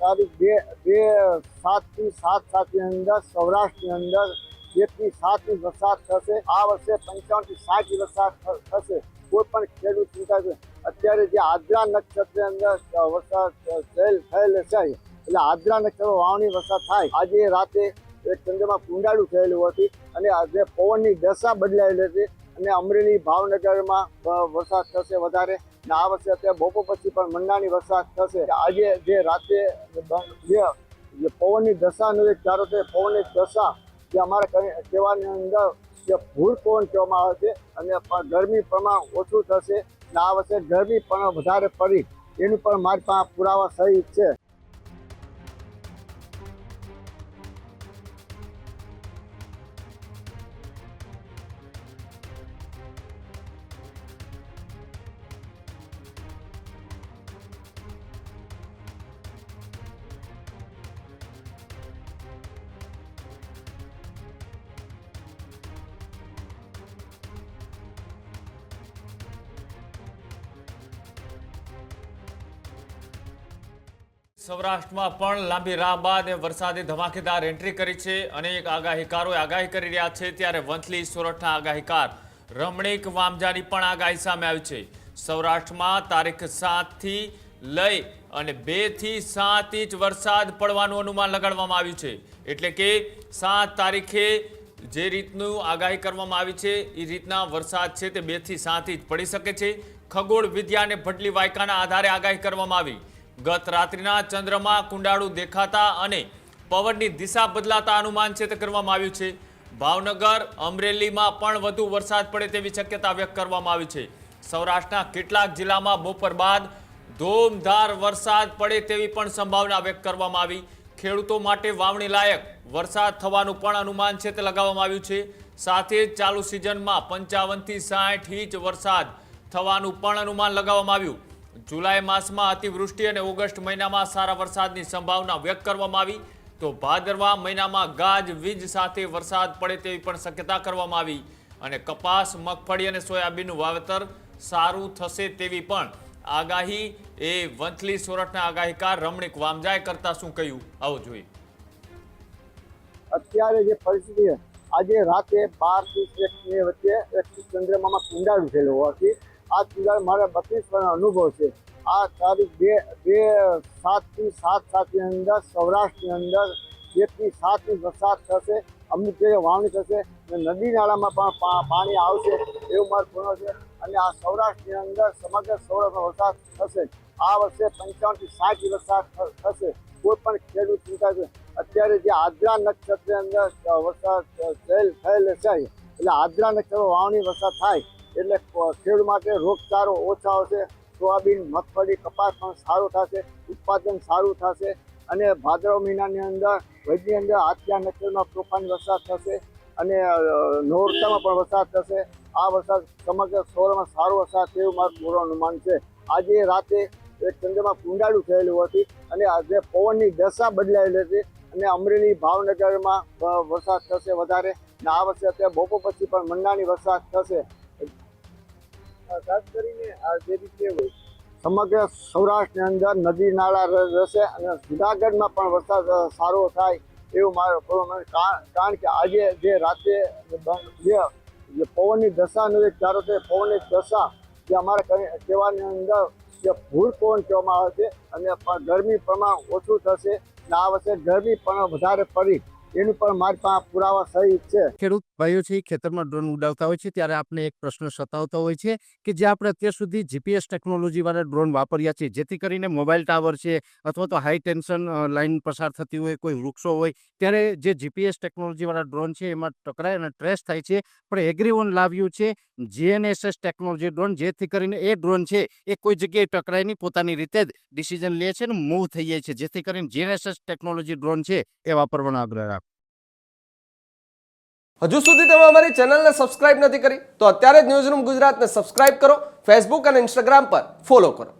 તારીખ 2 7 અંદર સૌરાષ્ટ્રની અંદર 1 થી 7 ઇંચ વરસાદ થશે। આ વર્ષે 55 થી 60 ઇંચ વરસાદ થશે। કોઈ પણ ખેડૂત ચિંતા છે અત્યારે જે આદ્રા નક્ષત્ર અંદર વરસાદ થયેલ છે એટલે આદ્રા નક્ષત્ર વાવણી વરસાદ થાય। આજે રાતે એક ચંદ્રમાં કુંડાળું થયેલું હતું અને આજે પવનની દશા બદલાયેલી હતી અને અમરેલી ભાવનગરમાં વરસાદ થશે વધારે અને આ વર્ષે અત્યારે બપોર પછી પણ મંડાણી વરસાદ થશે। આજે જે રાતે જે પવનની દશાનું એક ધારો છે પવનની દશા જે અમારા કહેવાની અંદર જે ભૂર પવન કહેવામાં આવે છે અને ગરમી પ્રમાણ ઓછું થશે અને આ વર્ષે ગરમી પણ વધારે પડી એનું પણ મારી પાસે પુરાવા સહિત છે। સૌરાષ્ટ્રમાં પણ લાંબી રાહ બાદ વરસાદે ધમાકેદાર એન્ટ્રી કરી છે। અનેક આગાહીકારોએ આગાહી કરી રહ્યા છે ત્યારે વંથલી સોરઠના આગાહીકાર રમણીક વામજાની પણ આગાહી સામે આવી છે। સૌરાષ્ટ્રમાં તારીખ 7 થી લઈ અને 2 થી 7 ઇંચ વરસાદ પડવાનું અનુમાન લગાડવામાં આવ્યું છે। એટલે કે 7 તારીખે જે રીતનું આગાહી કરવામાં આવી છે એ રીતના વરસાદ છે તે 2 થી 7 ઇંચ પડી શકે છે। ખગોળ વિદ્યા અને ભટલી વાયકાના આધારે આગાહી કરવામાં આવી। ગત રાત્રિના ચંદ્રમાં કુંડાળું દેખાતા અને પવનની દિશા બદલાતા અનુમાન છે તે કરવામાં આવ્યું છે। ભાવનગર અમરેલીમાં પણ વધુ વરસાદ પડે તેવી શક્યતા વ્યક્ત કરવામાં આવી છે। સૌરાષ્ટ્રના કેટલાક જિલ્લામાં બપોર બાદ ધોમધાર વરસાદ પડે તેવી પણ સંભાવના વ્યક્ત કરવામાં આવી। ખેડૂતો માટે વાવણી લાયક વરસાદ થવાનું પણ અનુમાન છે તે લગાવવામાં આવ્યું છે। સાથે જ ચાલુ સિઝનમાં 55 થી 60 ઇંચ વરસાદ થવાનું પણ અનુમાન લગાવવામાં આવ્યું। જુલાઈ માસમાં અતિવૃષ્ટિ અને ઓગસ્ટ મહિનામાં સારા વરસાદની સંભાવના વ્યક્ત કરવામાં આવી તો ભાદરવા મહિનામાં ગાજવીજ સાથે વરસાદ પડે તેવી પણ શક્યતા કરવામાં આવી અને કપાસ મગફળી અને સોયાબીનનું વાવેતર સારું થશે તેવી પણ આગાહી એ વંથલી સોરઠના આગાહીકાર રમણીક વામજાએ કરતા શું કહ્યું આવો જોઈએ। અત્યારે જે પરિસ્થિતિ આજે રાતે 12 થી 1 વચ્ચે એક ચંદ્રમામાં કુંડાળું થયેલું હોવાથી આ કુંડાળ મારા 32 વર્ષનો અનુભવ છે। આ તારીખ 2 7 થી 7 અંદર સૌરાષ્ટ્રની અંદર 1 થી 7 ઇંચ વરસાદ થશે। અમુક જગ્યાએ વાવણી થશે અને નદી નાળામાં પણ પાણી આવશે એવું મારો પૂર્ણ છે અને આ સૌરાષ્ટ્રની અંદર સમગ્ર સૌરાષ્ટ્રમાં વરસાદ થશે। આ વર્ષે 55 થી 60 ઇંચ વરસાદ થશે। કોઈ પણ ખેડૂત ચિંતા છે અત્યારે જે આદ્રા નક્ષત્ર અંદર વરસાદ થયેલ છે એટલે આદ્રા નક્ષત્ર વાવણી વરસાદ થાય એટલે ખેડૂત માટે રોગચાળો ઓછો આવશે। સોયાબીન મગફળી કપાસ પણ સારું થશે, ઉત્પાદન સારું થશે અને ભાદરવા મહિનાની અંદર વૈદની અંદર આદ્રા નક્ષત્રમાં તોફાની વરસાદ થશે અને નોરતામાં પણ વરસાદ થશે। આ વરસાદ સમગ્ર સૌરાષ્ટ્રમાં સારો વરસાદ તેવું મારું પૂર્વ અનુમાન છે। આજે રાતે એક ચંદ્રમાં કુંડાળું થયેલું હતું અને આજે પવનની દશા બદલાયેલી હતી અને અમરેલી ભાવનગરમાં વરસાદ થશે વધારે અને આ વર્ષે અત્યારે બપોર પછી પણ મંડાણી વરસાદ થશે। ખાસ કરીને આ જે રીતે સમગ્ર સૌરાષ્ટ્રની અંદર નદી નાળા રહેશે અને જુનાગઢમાં પણ વરસાદ સારો થાય એવું મારો કારણ કે આજે જે રાતે જે પવનની દશાનું એક ધારો છે પવનની દશા જે અમારા કહેવાની અંદર જે ભૂર પવન કહેવામાં આવે છે અને ગરમી પ્રમાણ ઓછું થશે અને આ વર્ષે ગરમી પણ વધારે પડી એનું પણ મારી પાસે પુરાવા સહિત છે। ખેડૂત ભાઈઓ છે ખેતરમાં ડ્રોન ઉડાવતા હોય છે ત્યારે આપણે એક પ્રશ્ન સતાવતો હોય છે કે જે આપણે અત્યાર સુધી જીપીએસ ટેકનોલોજી વાળા ડ્રોન વાપર્યા છે જેથી કરીને મોબાઈલ ટાવર છે અથવા તો હાઈ ટેન્શન લાઈન પસાર થતી હોય કોઈ વૃક્ષો હોય ત્યારે જે જીપીએસ ટેકનોલોજી વાળા ડ્રોન છે એમાં ટકરાય અને ટ્રેસ થાય છે પણ એગ્રીઓન લાવ્યું છે જીએનએસએસ ટેકનોલોજી ડ્રોન જેથી કરીને એ ડ્રોન છે એ કોઈ જગ્યાએ ટકરાય નહીં પોતાની રીતે જ ડિસિઝન લે છે ને મૂવ થઈ જાય છે જેથી કરીને જીએનએસએસ ટેકનોલોજી ડ્રોન છે એ વાપરવાનો આગ્રહ રાખો। હજુ સુધી તમે અમારી ચેનલને સબસ્ક્રાઇબ નથી કરી તો અત્યારે જ ન્યૂઝરૂમ ગુજરાતને સબસ્ક્રાઇબ કરો, ફેસબુક અને ઇન્સ્ટાગ્રામ પર ફોલો કરો।